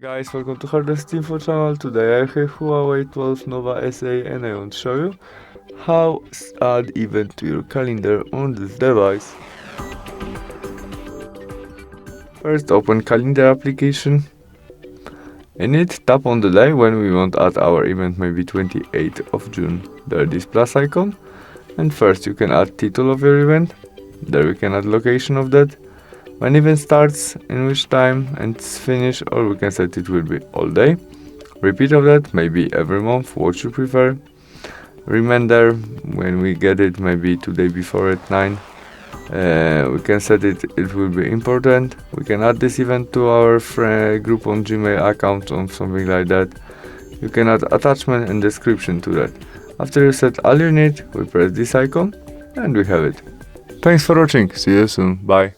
Guys, welcome to Hardest Info channel. Today I have Huawei 12 Nova SA and I want to show you how to add event to your calendar on this device. First, open calendar application. In it, tap on the day when we want to add our event, maybe 28th of June. There this plus icon, and first you can add title of your event. There we can add location of that, when event starts, in which time, and it's finished, or we can set it will be all day. Repeat of that, maybe every month, what you prefer. Reminder, when we get it, maybe today before at 9. We can set it will be important. We can add this event to our group on Gmail account or something like that. You can add attachment and description to that. After you set all you need, we press this icon and we have it. Thanks for watching, see you soon, bye.